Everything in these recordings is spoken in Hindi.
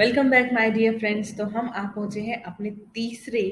Welcome back my dear friends. तो हम आ पहुंचे हैं अपने तीसरे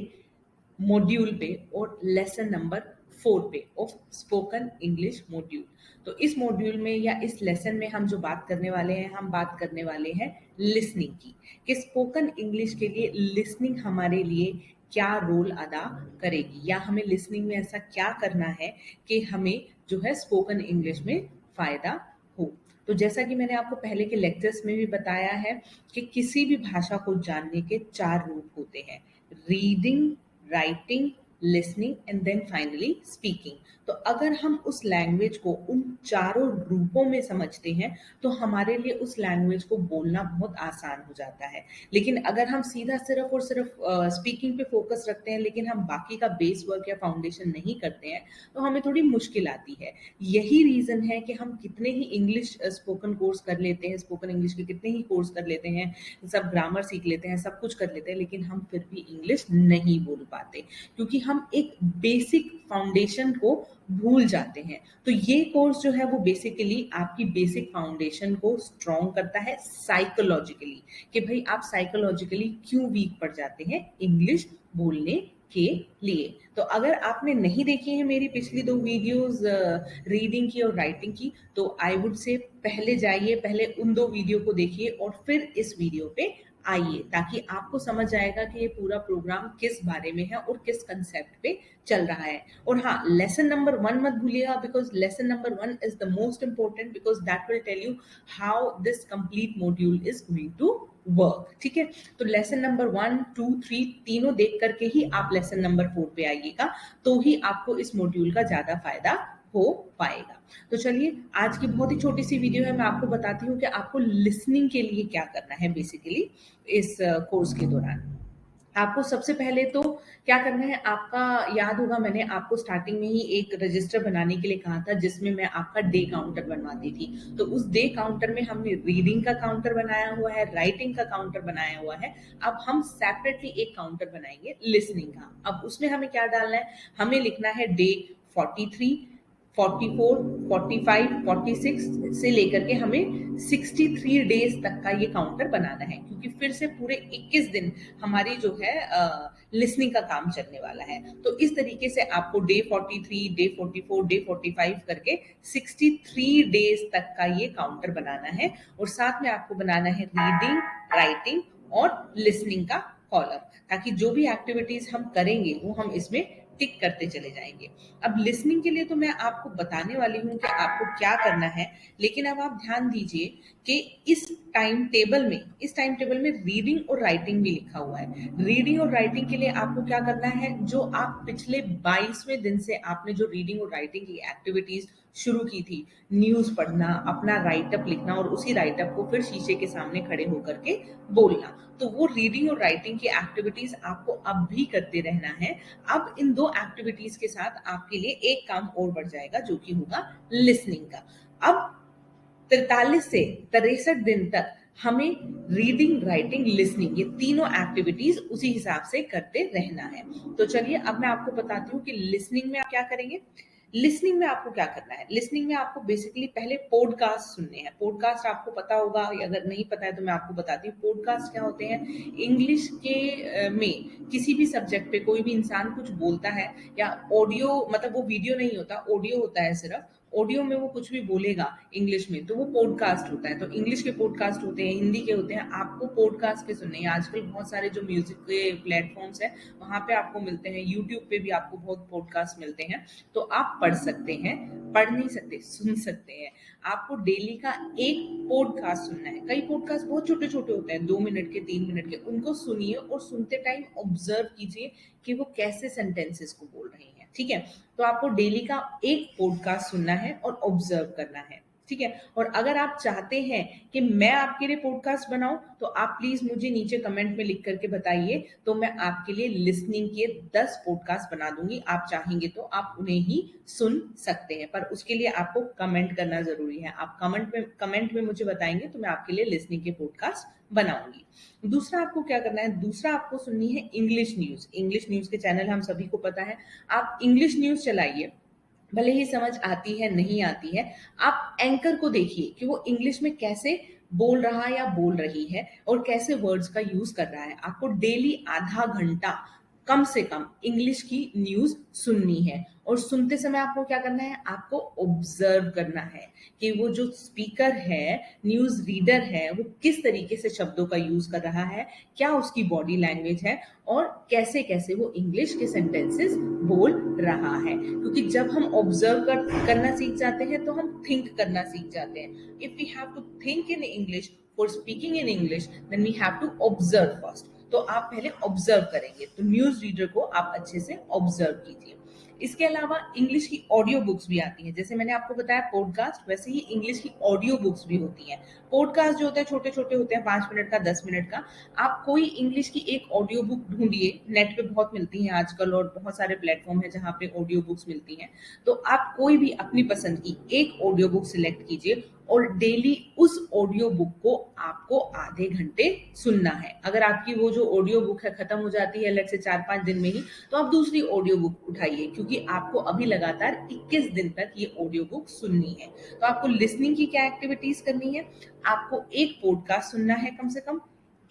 मॉड्यूल पे और लेसन नंबर 4 पे ऑफ स्पोकन इंग्लिश मॉड्यूल। तो इस मॉड्यूल में या इस लेसन में हम जो बात करने वाले हैं, हम बात करने वाले हैं लिसनिंग की, कि स्पोकन इंग्लिश के लिए लिसनिंग हमारे लिए क्या रोल अदा करेगी, या हमें लिसनिंग में ऐसा क्या करना है कि हमें जो है स्पोकन इंग्लिश में फायदा हो। तो जैसा कि मैंने आपको पहले के लेक्चर्स में भी बताया है कि किसी भी भाषा को जानने के 4 रूप होते हैं: reading, writing, listening and then finally speaking. तो अगर हम उस लैंग्वेज को उन चारों रूपों में समझते हैं तो हमारे लिए उस लैंग्वेज को बोलना बहुत आसान हो जाता है। लेकिन अगर हम सीधा सिर्फ और सिर्फ स्पीकिंग पे फोकस रखते हैं लेकिन हम बाकी का बेस वर्क या फाउंडेशन नहीं करते हैं तो हमें थोड़ी मुश्किल आती है। यही रीजन है कि हम कितने ही इंग्लिश स्पोकन कोर्स कर लेते हैं, स्पोकन इंग्लिश के कितने ही कोर्स कर लेते हैं, सब ग्रामर सीख लेते हैं, सब कुछ कर लेते हैं, लेकिन हम फिर भी इंग्लिश नहीं बोल पाते क्योंकि हम एक बेसिक फाउंडेशन को भूल जाते हैं। तो ये कोर्स जो है वो बेसिकली आपकी बेसिक फाउंडेशन को स्ट्रॉन्ग करता है साइकोलॉजिकली, कि भाई आप साइकोलॉजिकली क्यों वीक पड़ जाते हैं इंग्लिश बोलने के लिए। तो अगर आपने नहीं देखी है मेरी पिछली 2 वीडियोस रीडिंग की और राइटिंग की, तो आई वुड से पहले जाइए, पहले उन 2 वीडियो को देखिए और फिर इस वीडियो पे आइए, ताकि आपको समझ आएगा कि ये पूरा प्रोग्राम किस बारे में है और किस कंसेप्ट पे चल रहा है। और हाँ, लेसन नंबर 1 मत भूलिएगा, because lesson number 1 is the most important, because that will tell you how this complete module is going to work. ठीक है, तो लेसन नंबर 1, 2, 3 तीनों देख करके ही आप लेसन नंबर 4 पे आइएगा, तो ही आपको इस मॉड्यूल का ज्यादा फायदा हो पाएगा। तो चलिए, आज की बहुत ही छोटी सी वीडियो है, मैं आपको बताती हूँ कि आपको लिसनिंग के लिए क्या करना है बेसिकली इस कोर्स के दौरान। आपको सबसे पहले तो क्या करना है, आपका याद होगा मैंने आपको स्टार्टिंग में ही एक रजिस्टर बनाने के लिए कहा था जिसमें मैं आपका डे काउंटर बनवाती थी। तो उस डे काउंटर में हमने रीडिंग का काउंटर बनाया हुआ है, राइटिंग का काउंटर बनाया हुआ है। अब हम सेपरेटली एक काउंटर बनाएंगे लिसनिंग का। अब उसमें हमें क्या डालना है, हमें लिखना है डे 43, 44, 45, 46 से लेकर के हमें 63 डेज तक का ये काउंटर बनाना है, क्योंकि फिर से पूरे 21 दिन हमारी जो है लिसनिंग का काम चलने वाला है। तो इस तरीके से आपको डे 43, डे 44, डे 45 करके 63 डेज तक का ये काउंटर बनाना है। और साथ में आपको बनाना है रीडिंग, राइटिंग और लिसनिंग का कॉलम, ताकि जो भी एक्टिविटीज हम करेंगे वो हम इसमें टिक करते चले जाएंगे। अब लिसनिंग के लिए तो मैं आपको बताने वाली हूँ कि आपको क्या करना है, लेकिन अब आप ध्यान दीजिए कि इस टाइम टेबल में रीडिंग और राइटिंग भी लिखा हुआ है। रीडिंग और राइटिंग के लिए आपको क्या करना है, जो आप पिछले 22वें दिन से आपने जो रीडिंग और राइटिंग की एक्टिविटीज शुरू की थी, न्यूज पढ़ना, अपना राइटअप लिखना और उसी राइटअप को फिर शीशे के सामने खड़े होकर के बोलना, तो वो रीडिंग और राइटिंग की एक्टिविटीज आपको अब भी करते रहना है। अब इन 2 एक्टिविटीज के साथ आपके लिए एक काम और बढ़ जाएगा, जो कि होगा लिसनिंग का। अब 43 से 63 दिन तक हमें रीडिंग, राइटिंग, लिसनिंग, ये तीनों एक्टिविटीज उसी हिसाब से करते रहना है। तो चलिए, अब मैं आपको बताती हूँ कि लिसनिंग में आप क्या करेंगे। लिसनिंग में आपको क्या करना है, लिसनिंग में आपको बेसिकली पहले पॉडकास्ट सुनने हैं। पॉडकास्ट आपको पता होगा, या अगर नहीं पता है तो मैं आपको बताती हूँ पॉडकास्ट क्या होते हैं। इंग्लिश के में किसी भी सब्जेक्ट पे कोई भी इंसान कुछ बोलता है, या ऑडियो, मतलब वो वीडियो नहीं होता, ऑडियो होता है सिर्फ, ऑडियो में वो कुछ भी बोलेगा इंग्लिश में तो वो पॉडकास्ट होता है। तो इंग्लिश के पॉडकास्ट होते हैं, हिंदी के होते हैं, आपको पॉडकास्ट के सुनने हैं। आजकल बहुत सारे जो म्यूजिक के प्लेटफॉर्म्स हैं वहां पे आपको मिलते हैं, यूट्यूब पे भी आपको बहुत पॉडकास्ट मिलते हैं। तो आप पढ़ सकते हैं, पढ़ नहीं सकते, सुन सकते हैं। आपको डेली का एक पॉडकास्ट सुनना है। कई पॉडकास्ट बहुत छोटे छोटे होते हैं, 2 मिनट के, 3 मिनट के, उनको सुनिए और सुनते टाइम ऑब्जर्व कीजिए कि वो कैसे सेंटेंसेस को बोल रहे हैं। ठीक है, तो आपको डेली का एक पॉडकास्ट सुनना है और ऑब्जर्व करना है। ठीक है, और अगर आप चाहते हैं कि मैं आपके लिए पॉडकास्ट बनाऊं तो आप प्लीज मुझे नीचे कमेंट में लिख करके बताइए, तो मैं आपके लिए लिसनिंग के 10 पॉडकास्ट बना दूंगी। आप चाहेंगे तो आप उन्हें ही सुन सकते हैं, पर उसके लिए आपको कमेंट करना जरूरी है। आप कमेंट में मुझे बताएंगे तो मैं आपके लिए लिसनिंग के पॉडकास्ट बनाऊंगी। दूसरा आपको क्या करना है, दूसरा आपको सुननी है इंग्लिश न्यूज। इंग्लिश न्यूज के चैनल हम सभी को पता है, आप इंग्लिश न्यूज चलाइए। भले ही समझ आती है नहीं आती है, आप एंकर को देखिए कि वो इंग्लिश में कैसे बोल रहा है या बोल रही है और कैसे वर्ड्स का यूज कर रहा है। आपको डेली आधा घंटा कम से कम इंग्लिश की न्यूज सुननी है, और सुनते समय आपको क्या करना है, आपको ऑब्जर्व करना है कि वो जो स्पीकर है, न्यूज रीडर है, वो किस तरीके से शब्दों का यूज कर रहा है, क्या उसकी बॉडी लैंग्वेज है, और कैसे कैसे वो इंग्लिश के सेंटेंसेस बोल रहा है। क्योंकि जब हम ऑब्जर्व करना सीख जाते हैं तो हम थिंक करना सीख जाते हैं। If we have to think in English for speaking in English, then we have to observe first. तो आप पहले ऑब्जर्व करेंगे, तो न्यूज रीडर को आप अच्छे से ऑब्जर्व कीजिए। इसके अलावा इंग्लिश की ऑडियो बुक्स भी आती हैं। जैसे मैंने आपको बताया पॉडकास्ट, वैसे ही इंग्लिश की ऑडियो बुक्स भी होती हैं। पॉडकास्ट जो होते हैं छोटे छोटे होते हैं, 5 मिनट का, 10 मिनट का। आप कोई इंग्लिश की एक ऑडियो बुक ढूंढिए, नेट पे बहुत मिलती हैं आजकल, और बहुत सारे प्लेटफॉर्म है जहाँ पे ऑडियो बुक्स मिलती हैं। तो आप कोई भी अपनी पसंद की एक ऑडियो बुक सिलेक्ट कीजिए, और डेली उस ऑडियो बुक को आपको आधे घंटे सुनना है। अगर आपकी वो जो ऑडियो बुक है खत्म हो जाती है लेट से 4-5 दिन में ही, तो आप दूसरी ऑडियो बुक उठाइए, क्योंकि आपको अभी लगातार 21 दिन तक ये ऑडियो बुक सुननी है। तो आपको लिसनिंग की क्या एक्टिविटीज करनी है, आपको एक पॉडकास्ट सुनना है कम से कम,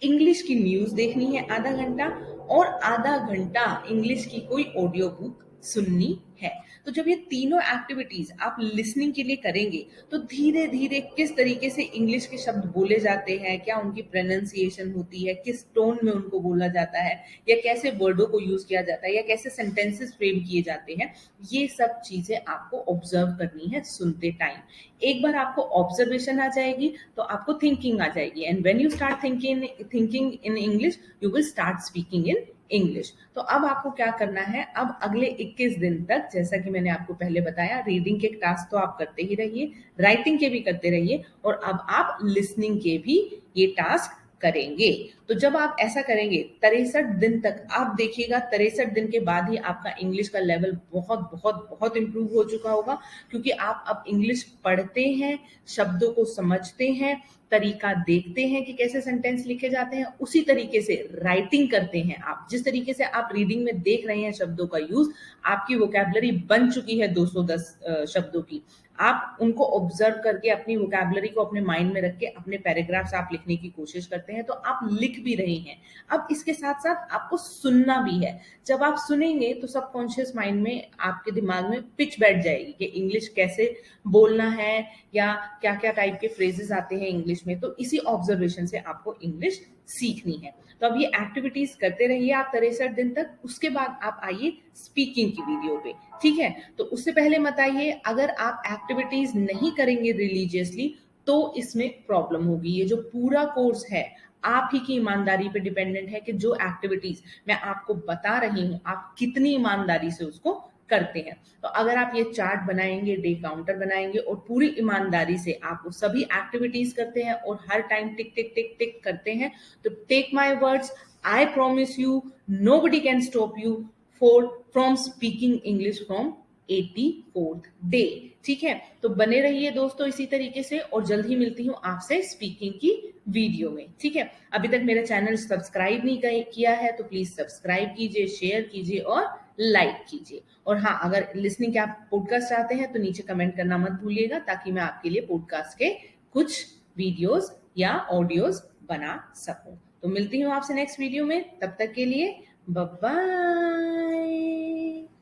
इंग्लिश की न्यूज देखनी है आधा घंटा, और आधा घंटा इंग्लिश की कोई ऑडियो बुक सुननी है। तो जब ये तीनों एक्टिविटीज आप लिसनिंग के लिए करेंगे, तो धीरे धीरे किस तरीके से इंग्लिश के शब्द बोले जाते हैं, क्या उनकी प्रोनाउंसिएशन होती है, किस टोन में उनको बोला जाता है, या कैसे वर्डों को यूज किया जाता है, या कैसे सेंटेंसेस फ्रेम किए जाते हैं, ये सब चीजें आपको ऑब्जर्व करनी है सुनते टाइम। एक बार आपको ऑब्जर्वेशन आ जाएगी तो आपको थिंकिंग आ जाएगी, and when you start thinking in English, you will start speaking in English. तो अब आपको क्या करना है, अब अगले 21 दिन तक, जैसा कि मैंने आपको पहले बताया, रीडिंग के टास्क तो आप करते ही रहिए, राइटिंग के भी करते रहिए, और अब आप लिसनिंग के भी ये टास्क करेंगे। तो जब आप ऐसा करेंगे 63 दिन तक, आप देखिएगा 63 दिन के बाद ही आपका इंग्लिश का लेवल बहुत बहुत बहुत इंप्रूव हो चुका होगा। क्योंकि आप अब इंग्लिश पढ़ते हैं, शब्दों को समझते हैं, तरीका देखते हैं कि कैसे सेंटेंस लिखे जाते हैं, उसी तरीके से राइटिंग करते हैं। आप जिस तरीके से आप रीडिंग में देख रहे हैं शब्दों का यूज, आपकी वोकैबुलरी बन चुकी है 210 शब्दों की। आप उनको ऑब्जर्व करके अपनी वोकैबुलरी को अपने माइंड में रख के अपने पैराग्राफ्स आप लिखने की कोशिश करते हैं, तो आप लिख भी रहे हैं। अब इसके साथ साथ आपको सुनना भी है। जब आप सुनेंगे तो सबकॉन्शियस माइंड में, आपके दिमाग में पिच बैठ जाएगी कि इंग्लिश कैसे बोलना है, या क्या क्या टाइप के फ्रेजेस आते हैं इंग्लिश में। तो इसी ऑब्जर्वेशन से आपको इंग्लिश सीखनी है। तो अब ये एक्टिविटीज करते रहिए आप 63 दिन तक। उसके बाद आप आइए स्पीकिंग की वीडियो पे, ठीक है। तो उससे पहले मत आइए, अगर आप एक्टिविटीज नहीं करेंगे रिलीजियसली तो इसमें प्रॉब्लम होगी। ये जो पूरा कोर्स है, आप ही की ईमानदारी पे डिपेंडेंट है कि जो एक्टिविटीज मैं आपको बता रही हूँ, आप कितनी ईमानदारी से उसको करते हैं। तो अगर आप ये चार्ट बनाएंगे, डे काउंटर बनाएंगे, और पूरी ईमानदारी से आप वो सभी एक्टिविटीज करते हैं और हर टाइम टिक टिक टिक टिक करते हैं, तो take my words, I promise you, nobody can stop you for from speaking English from 84th day. ठीक है, तो बने रहिए दोस्तों इसी तरीके से, और जल्द ही मिलती हूँ आपसे स्पीकिंग की वीडियो में। ठीक है, अभी तक मेरा चैनल सब्सक्राइब नहीं किया है तो प्लीज सब्सक्राइब कीजिए, शेयर कीजिए और लाइक कीजिए। और हाँ, अगर लिसनिंग के आप पॉडकास्ट चाहते हैं तो नीचे कमेंट करना मत भूलिएगा, ताकि मैं आपके लिए पॉडकास्ट के कुछ वीडियोस या ऑडियोज बना सकूं। तो मिलती हूँ आपसे नेक्स्ट वीडियो में, तब तक के लिए बाय बाय।